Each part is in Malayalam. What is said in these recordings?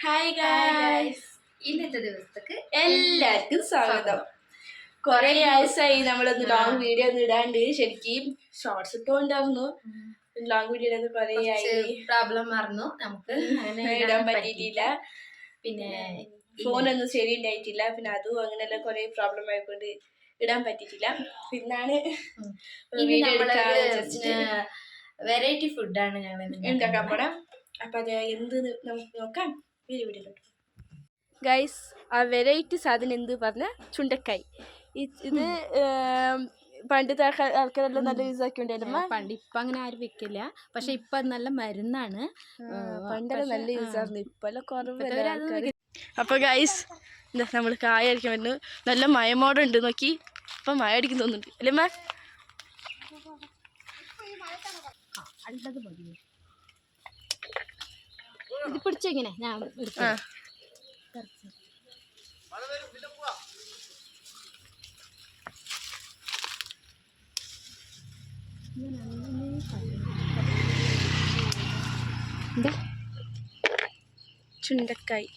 ഹായ് ഗൈസ്, ഇന്നത്തെ ദിവസത്തേക്ക് എല്ലാവർക്കും സ്വാഗതം. കുറെ ആഴ്ചയായി നമ്മളൊന്ന് ലോങ് വീഡിയോ ഒന്നും ഇടാണ്ട്. ശരിക്കും ഷോർട്സ് ഇട്ടുകൊണ്ടായിരുന്നു. ലോങ് വീഡിയോ ഇടാൻ കുറെ ആയി. പ്രോബ്ലം മറന്നു, നമുക്ക് ഇടാൻ പറ്റിയിട്ടില്ല. പിന്നെ ഫോണൊന്നും ശരി ഉണ്ടായിട്ടില്ല. പിന്നെ അതും അങ്ങനെല്ലാം കുറെ പ്രോബ്ലം ആയിക്കൊണ്ട് ഇടാൻ പറ്റിയിട്ടില്ല. പിന്നാണ് വീഡിയോ എടുക്കാൻ വെറൈറ്റി ഫുഡാണ് ഞങ്ങൾ ഉണ്ടാക്കാൻ പോണം. അപ്പൊ അത് എന്ത് നമുക്ക് നോക്കാം. ഗൈസ്, ആ വെറൈറ്റി സാധനം എന്ത് പറഞ്ഞ ചുണ്ടക്കായ്. ഇത് പണ്ടത്തെ ആൾക്കാരെല്ലാം നല്ല യൂസ് ആക്കിണ്ടായിരുന്നു. പണ്ട് ഇപ്പൊ അങ്ങനെ ആരും വെക്കില്ല, പക്ഷെ ഇപ്പൊ നല്ല മരുന്നാണ്. പണ്ടെല്ലാം നല്ല യൂസ് ആയിരുന്നു, ഇപ്പെല്ലാം കുറവ്. അപ്പൊ ഗൈസ്, എന്താ നമ്മൾ കായ അടിക്കാൻ പറ്റുന്നു. നല്ല മയമോടുണ്ട്, നോക്കി. ഇപ്പൊ മഴ അടിക്കുന്നു തോന്നുന്നുണ്ട് അല്ലേ മാ? ഇത് പിടിച്ചെങ്ങനെ ഞാൻ ചുണ്ടക്കായ്.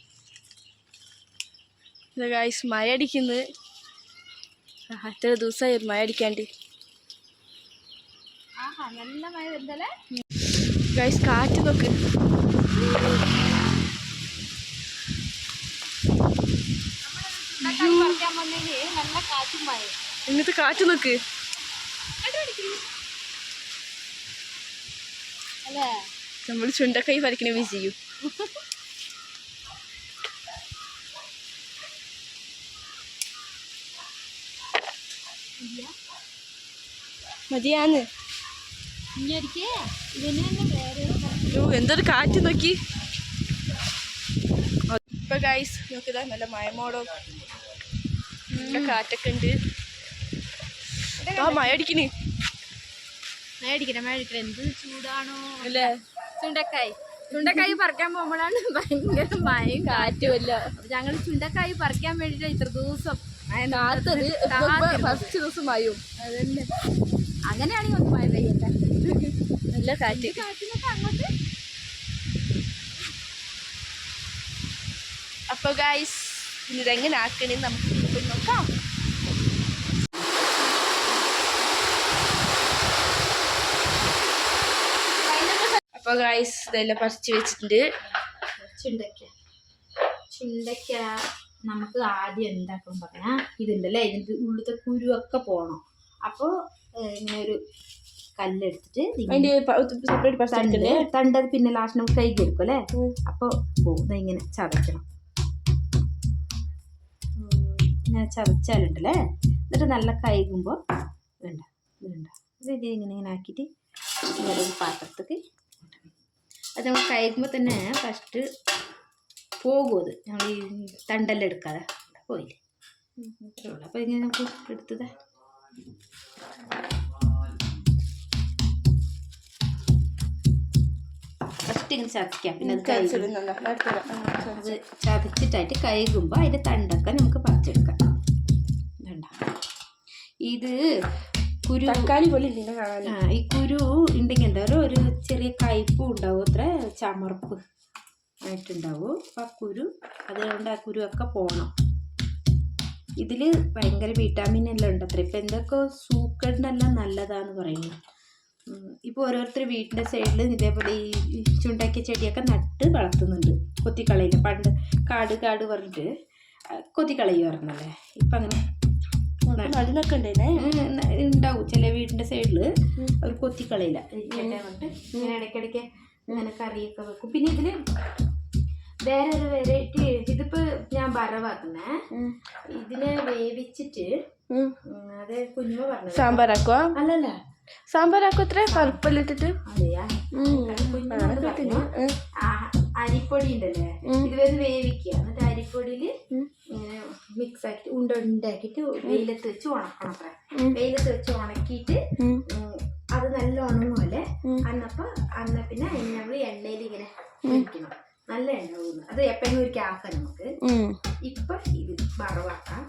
ഗൈസ്, മഴ അടിക്കുന്നത്. എത്ര ദിവസമായി മഴ അടിക്കാണ്ട്. നല്ല മഴ വരുന്നല്ലേ ഗൈസ്, കാറ്റ് നോക്ക്. നല്ല കാറ്റും മഴ. ഇന്നത്തെ കാറ്റ് നോക്ക്. അല്ലേ നമ്മൾ ചുണ്ടക്കായ് പറിക്കണ മിസ് ചെയ്യും. മതിയാന്ന്. എന്തൊരു കാറ്റ് നോക്കി. ഇപ്പൊ ഗൈസ് നോക്കിതാ, നല്ല മയമോടോ നല്ല കാറ്റൊക്കെ ഉണ്ട്. ആ മഴ അടിക്കണ്. മഴ എന്ത് ചൂടാണോ അല്ലേ. ചുണ്ടക്കായ് പറിക്കാൻ പോകുമ്പോഴാണ് ഭയങ്കര മഴയും കാറ്റും അല്ല. ഞങ്ങൾ ചുണ്ടക്കായ് പറിക്കാൻ വേണ്ടിട്ട് ഇത്ര ദിവസം ഫസ്റ്റ് ദിവസം മഴയും. അതന്നെ, അങ്ങനെയാണെങ്കിൽ ഒന്ന് മഴ പെയ്യട്ടെ. നല്ല കാറ്റ്. കാറ്റിനൊക്കെ അങ്ങോട്ട്. അപ്പൊ ഗൈസ്, ഇതെങ്ങനെ ആക്കണേ നമുക്ക് പോയി നോക്കാം. അപ്പൊ ഗൈസ്, ഇതെല്ലാം പറിച്ച് വെച്ചിട്ടുണ്ട്. ചുണ്ടയ്ക്ക നമുക്ക് ആദ്യം എന്താക്കും പറഞ്ഞാൽ ഇതുണ്ടല്ലേ, ഇതിൻ്റെ ഉള്ളിലത്തെ കുരുവൊക്കെ പോകണം. അപ്പോൾ ഇങ്ങനെ ഒരു കല്ലെടുത്തിട്ട് തണ്ടത് പിന്നെ ലാസ്റ്റ് നമുക്ക് കൈക്ക് എടുക്കും അല്ലേ. അപ്പോൾ ഇങ്ങനെ ചതയ്ക്കണം. ഇങ്ങനെ ചതച്ചാലുണ്ടല്ലേ, എന്നിട്ട് നല്ല കൈകുമ്പോൾ ഇത് ഇങ്ങനെ ആക്കിയിട്ട് ഇങ്ങനെ ഒരു പാത്രത്തേക്ക് അത് നമ്മൾ കൈകുമ്പോൾ തന്നെ ഫസ്റ്റ് പോകും. അത് ഞങ്ങൾ ഈ തണ്ടെല്ലാം എടുക്കാതെ പോയില്ലേ. അപ്പോൾ ഇങ്ങനെ നമുക്ക് എടുത്തത് ഫസ്റ്റ് ഇങ്ങനെ ചതയ്ക്കാം. പിന്നെ അത് ചതച്ചിട്ടായിട്ട് കഴുകുമ്പോൾ അതിൻ്റെ തണ്ടൊക്കെ നമുക്ക് പറിച്ചെടുക്കാം. ഇത് കുരു തക്കാളി പോലെ ഈ കുരു ഉണ്ടെങ്കിൽ എന്താ പറയുക, ഒരു ചെറിയ കയ്പും ഉണ്ടാവും, അത്ര ചമർപ്പ് ആയിട്ടുണ്ടാവും. അപ്പം ആ കുരു, അതുകൊണ്ട് ആ കുരുവൊക്കെ പോകണം. ഇതിൽ ഭയങ്കര വിറ്റാമിൻ എല്ലാം ഉണ്ട് അത്ര. ഇപ്പം എന്തൊക്കെ സൂക്കടിനെല്ലാം നല്ലതാന്ന് പറയുന്നു. ഇപ്പോൾ ഓരോരുത്തർ വീടിൻ്റെ സൈഡിൽ ഇതേപോലെ ഈ ചുണ്ടയ്ക്ക ചെടിയൊക്കെ നട്ട് വളർത്തുന്നുണ്ട്. കൊത്തിക്കളയില്ല, പണ്ട് കാട് പറഞ്ഞിട്ട് കൊത്തിക്കളയുമായിരുന്നല്ലേ. ഇപ്പം അങ്ങനെ അതിനൊക്കെ ഉണ്ടാവും ചില വീടിൻ്റെ സൈഡിൽ. അവർ കൊത്തിക്കളയില്ല പറഞ്ഞിട്ട് ഇങ്ങനെ ഇടയ്ക്കിടയ്ക്ക് ഇങ്ങനെ കറിയൊക്കെ വെക്കും. പിന്നെ ഇതിൽ വേറെ ഒരു വെറൈറ്റി, ഇതിപ്പോൾ ഞാൻ വറവാക്കുന്നേ. ഇതിനെ വേവിച്ചിട്ട് അത് കുഞ്ഞുമ പറഞ്ഞു സാമ്പാറാക്കുക. അല്ലല്ല, സാമ്പാറാക്കും. ഇത്ര പരുപ്പെല്ലിട്ടിട്ട് അതെയാ. അരിപ്പൊടി ഉണ്ടല്ലേ, ഇത് വന്ന് വേവിക്കുക. എന്നിട്ട് അരിപ്പൊടിയിൽ ഇങ്ങനെ മിക്സ് ആക്കിയിട്ട് ഉണ്ടാക്കിയിട്ട് വെയിലത്ത് വെച്ച് ഉണക്കണം. അത്ര വെയിലത്ത് വെച്ച് ഉണക്കിയിട്ട് അത് നല്ല ഉണങ്ങുമല്ലേ. അന്ന പിന്നെ നമ്മൾ എണ്ണയിൽ ഇങ്ങനെ ഒഴിക്കണം. നല്ല എണ്ണ പോകുന്നു. അത് എപ്പോഴും ഒരു ആക്കാം നമുക്ക്. ഇപ്പൊ ഇത് വറവാക്കാം.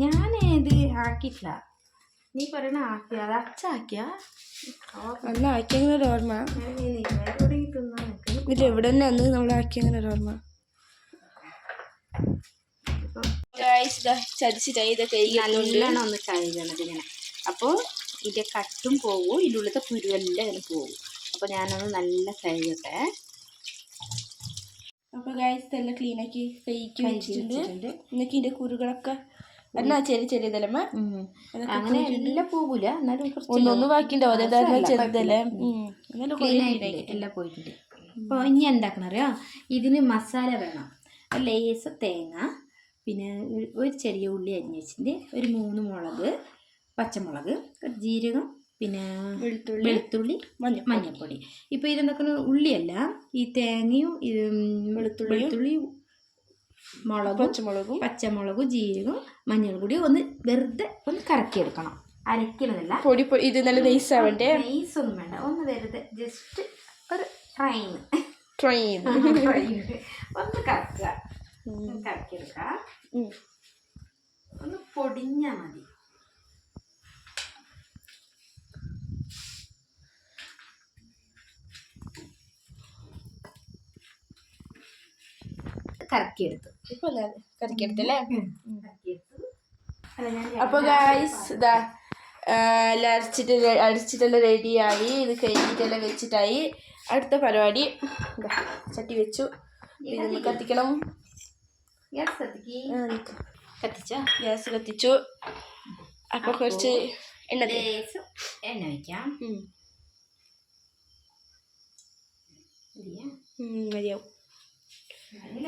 ഞാൻ ഇത് ആക്കിയിട്ടില്ല, നീ പറയണ ആക്കിയ അത് അച്ചാക്കിയ അന്ന് ആക്കിയെങ്കിലും ഓർമ്മ. ഇത് എവിടെ തന്നെ അന്ന് നമ്മളാക്കി അങ്ങനെ ഒരു ഓർമ്മ. ചതിച്ചിട്ടായി ഇതൊക്കെ നല്ലോണം ഒന്ന് കഴുകണത് ഇങ്ങനെ. അപ്പോൾ ഇതിൻ്റെ കട്ടും പോവും, ഇതിൻ്റെ ഉള്ളിലത്തെ കുരുവെല്ലാം ഇങ്ങനെ പോവും. അപ്പോൾ ഞാനൊന്ന് നല്ല കഴുകട്ടെ. അപ്പോൾ ഗൈസ് ഇതെല്ലാം ക്ലീനാക്കി കഴുകി വെച്ചിട്ടുണ്ട്. എന്നൊക്കെ ഇതിൻ്റെ കുരുകളൊക്കെ എന്നാ ചെറിയതല്ലമ്മ അങ്ങനെ എല്ലാം പോകൂല, എന്നാലും ഒന്നൊന്ന് ബാക്കിണ്ടാവും. അതെന്താ ചെറുതല്ലേ എല്ലാം പോയിട്ടുണ്ട്. അപ്പോൾ ഇനി എന്താക്കണം അറിയാം, ഇതിന് മസാല വേണം. ലേസ് തേങ്ങ, പിന്നെ ഒരു ചെറിയ ഉള്ളി അരിഞ്ഞ് വെച്ചിട്ട്, ഒരു 3 മുളക്, പച്ചമുളക്, ജീരകം, പിന്നെ വെളുത്തുള്ളി, മഞ്ഞൾപ്പൊടി. ഇപ്പോൾ ഇതെന്തൊക്കെ ഉള്ളിയല്ല, ഈ തേങ്ങയും വെളുത്തുള്ളി, പച്ചമുളകും ജീരകം, മഞ്ഞൾപ്പൊടി ഒന്ന് വെറുതെ ഒന്ന് കറക്കിയെടുക്കണം. അരക്കണതല്ല, പൊടി ഇത് നല്ല നൈസാവണ്ടേ? നൈസൊന്നും വേണ്ട, ഒന്ന് വെറുതെ ജസ്റ്റ് ഒരു ട്രെയിൻ ഒന്ന് കറക്കുക, കറക്കിയെടുക്കുക. ഒന്ന് പൊടിഞ്ഞാൽ മതി. കറക്കിയെടുത്തു. കറക്കിയെടുത്തല്ലേ? അപ്പോൾ ഗൈസ് ഇതാ എല്ലാം അടിച്ചിട്ടെല്ലാം റെഡിയായി. ഇത് കഴിഞ്ഞിട്ടെല്ലാം വെച്ചിട്ടായി. അടുത്ത പരിപാടി ചട്ടി വെച്ചു, പിന്നെ കത്തിക്കണം. ഗ്യാസ് കത്തിച്ചു. അപ്പോൾ കുറച്ച് എണ്ണ വയ്ക്കാം. മതിയാവും, നല്ല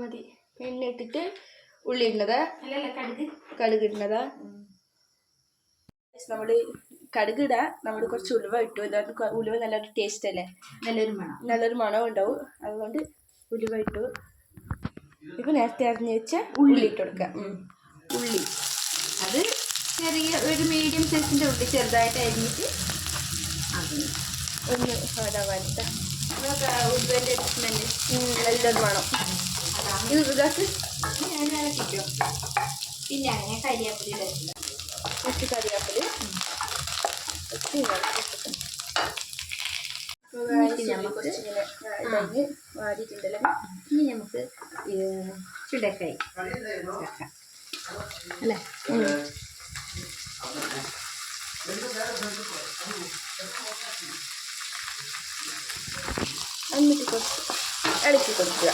മതി. എണ്ണ ഇട്ടിട്ട് ഉള്ളി ഇടുന്നത്, കടുക് ഇടുന്നത്. നമ്മൾ കടുക് ഇടാം. നമ്മൾ കുറച്ച് ഉലുവ ഇട്ടു. ഇതാ ഉലുവ നല്ലൊരു ടേസ്റ്റ് അല്ലേ, നല്ലൊരു മണം ഉണ്ടാവും. അതുകൊണ്ട് ഉലുവ ഇട്ടു. ഇപ്പം നേരത്തെ അരിഞ്ഞ് വെച്ച ഉള്ളി ഇട്ട് കൊടുക്കാം. ഉള്ളി അത് ചെറിയ ഒരു മീഡിയം സൈസിൻ്റെ ഉള്ളി ചെറുതായിട്ട് അരിഞ്ഞിട്ട് ഒന്ന് വാടാവാനിട്ട് ഉലുവൻ്റെ സ്മെല്ല് നല്ലൊരു മണം. ഇത് ഇതാക്ക്. പിന്നെ അങ്ങനെ കരിയാപ്പൊടി കുറച്ച് കറിവേപ്പില വാടിയിട്ടുണ്ടല്ലോ. ഇനി നമുക്ക് ചുടക്കായി അല്ലേ? എന്നിട്ട് കുറച്ച് ഇളക്കി കൊടുക്കുക.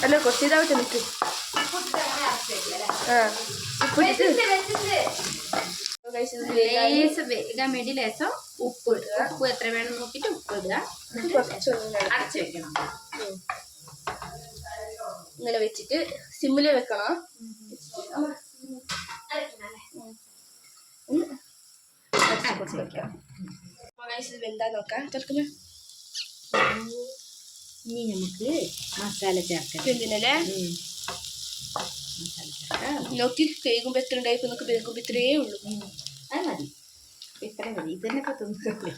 അല്ല കുറച്ച് ഇതാവട്ടെ നിൽക്ക്. വേഗം വേണ്ടി ലേശം ഉപ്പ് ഇടുക. ഉപ്പ് എത്ര വേണം നോക്കിയിട്ട് ഉപ്പ് ഇടുക. അടച്ചു വെക്കണം. ഇങ്ങനെ വെച്ചിട്ട് സിമ്മിൽ വെക്കണം. വെന്താ നോക്കാം. ചേർക്കുമ്പോ ഇനി നമുക്ക് മസാല ചേർക്കാം. എന്തിനല്ലേ നോക്കി കേൾക്കുമ്പോ എത്ര ഉണ്ടായിപ്പോ നോക്കി കേൾക്കുമ്പോ ഇത്രയേ ഉള്ളൂ. അത് മതി, ഇത്ര മതി. ഇത് തന്നെ ഇപ്പൊ തിന്നില്ലേ.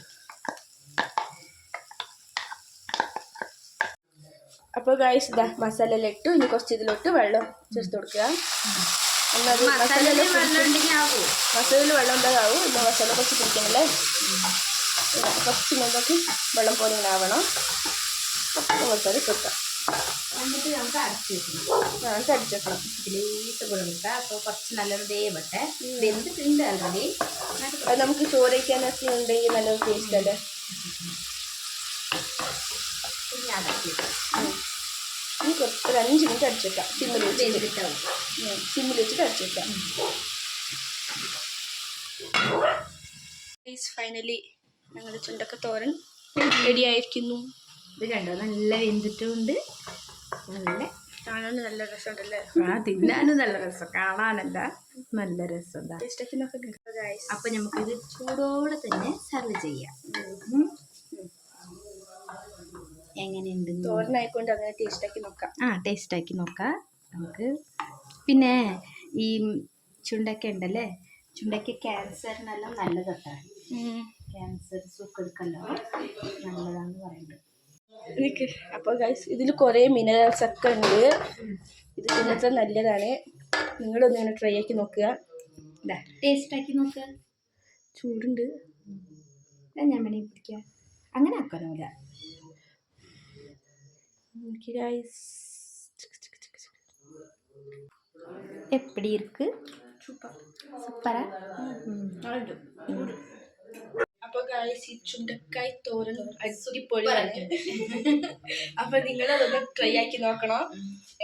അപ്പോൾ ഗൈസ് ഇതാ മസാല എല്ലാം ഇട്ടു. ഇനി കുറച്ച് ഇതിലോട്ട് വെള്ളം ചേർത്ത് കൊടുക്കുക. മസാലയിൽ വെള്ളം ഉണ്ടാകാവും. ഇല്ല മസാല കുറച്ച് പിടിക്കണല്ലേ. കുറച്ച് ഇങ്ങോട്ടേക്ക് വെള്ളം പോലെ ഇങ്ങനെ ആവണം. കൊടുത്താൽ കൊടുക്കാം. എന്നിട്ട് നമുക്ക് അടച്ചു വെക്കണം. ഇതിലേക്ക് കൊടുക്കുക. അപ്പോൾ കുറച്ച് നല്ലൊരു വേവട്ടെ. വെന്തിട്ടുണ്ട് ആൾറെഡി. അത് നമുക്ക് ചോറ് വയ്ക്കാനൊക്കെ ഉണ്ടെങ്കിൽ നല്ലൊരു ടേസ്റ്റ് അല്ലേ. ഇനി കുറച്ച് ഒരു 5 മിനിറ്റ് അടിച്ചു വെക്കാം. സിമ്മിൽ വെച്ചിട്ട് അടിച്ചു വെക്കാം. ഫൈനലി ഞങ്ങളുടെ ചുണ്ടക്ക തോരൻ റെഡി ആയിരിക്കുന്നു. ഇത് കണ്ടോ, നല്ല വെന്തിട്ടുണ്ട്. നല്ല കാണാനും നല്ല രസമുണ്ടല്ലേ. തിന്നാനും നല്ല രസം, കാണാനല്ല നല്ല രസം. അപ്പൊ നമുക്കിത് ചൂടോടെ തന്നെ സെർവ് ചെയ്യാം. എങ്ങനെയുണ്ട് തോരനായിക്കൊണ്ട് അങ്ങനെ ടേസ്റ്റാക്കി നോക്കാം. ടേസ്റ്റാക്കി നോക്കാം നമുക്ക്. പിന്നെ ഈ ചുണ്ടക്ക ഉണ്ടല്ലേ, ചുണ്ടക്ക ക്യാൻസറിനെല്ലാം നല്ലതാണ്. ക്യാൻസർ സുക്കെടുക്കല്ലോ നല്ലതാണെന്ന് പറയുന്നത്. അപ്പോൾ ഗൈസ് ഇതിൽ കുറേ മിനറൽസ് ഒക്കെ ഉണ്ട്. ഇത് തിന്നത്ര നല്ലതാണ്. നിങ്ങളൊന്ന് ഇങ്ങനെ ട്രൈ ആക്കി നോക്കുക. ടേസ്റ്റാക്കി നോക്കുക. ചൂടുണ്ട് ഞാൻ വേണമെങ്കിൽ പിടിക്കാം. അങ്ങനെ ആക്കാനോ. ഓക്കെ ഗൈസ്, எப்படி இருக்கு? സൂപ്പറാ. അപ്പൊ ഗൈസ്, ഈ ചുണ്ടക്കായ് തോരൻ അടിപൊളിയാണ്. അപ്പൊ നിങ്ങൾ അതൊന്ന് ട്രൈ ആക്കി നോക്കണം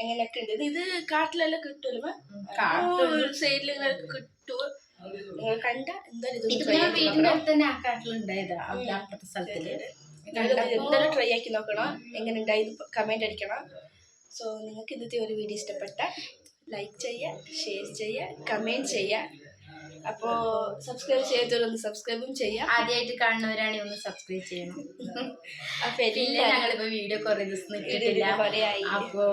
എങ്ങനെയൊക്കെ ഉണ്ട്. ഇത് കാട്ടിലെല്ലാം കിട്ടുമല്ലോ, സൈഡിൽ ഇങ്ങനെ കിട്ടുമോ? നിങ്ങൾ കണ്ട എന്തായാലും വീടിന്റെ അടുത്ത് തന്നെ ആ കാട്ടിലുണ്ടായതാ, അപ്പുറത്തെ സ്ഥലത്തില്. എന്തായാലും ട്രൈ ആക്കി നോക്കണം. എങ്ങനെ ഉണ്ടായി കമന്റ് അടിക്കണം. സോ നിങ്ങൾക്ക് ഇന്നത്തെ ഒരു വീഡിയോ ഇഷ്ടപ്പെട്ട ലൈക്ക് ചെയ്യുക, ഷെയർ ചെയ്യുക, കമന്റ് ചെയ്യുക. അപ്പോൾ സബ്സ്ക്രൈബ് ചെയ്യാത്തവരൊന്ന് സബ്സ്ക്രൈബും ചെയ്യാം. ആദ്യമായിട്ട് കാണുന്നവരാണെങ്കിൽ ഒന്ന് സബ്സ്ക്രൈബ് ചെയ്യണം. അപ്പൊ ഞങ്ങളിപ്പോ വീഡിയോ കുറെ ദിവസം ഇട്ടിട്ടില്ല. അപ്പൊ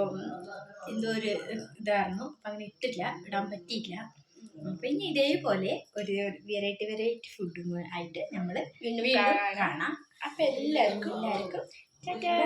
എന്തോ ഒരു ഇതായിരുന്നു, അപ്പൊ അങ്ങനെ ഇടാൻ പറ്റിയില്ല. അപ്പൊ ഇനി ഇതേപോലെ ഒരു വെറൈറ്റി ഫുഡും ആയിട്ട് നമ്മള് വീണ്ടും കാണാം. അപ്പൊ എല്ലാവർക്കും ടാറ്റാ.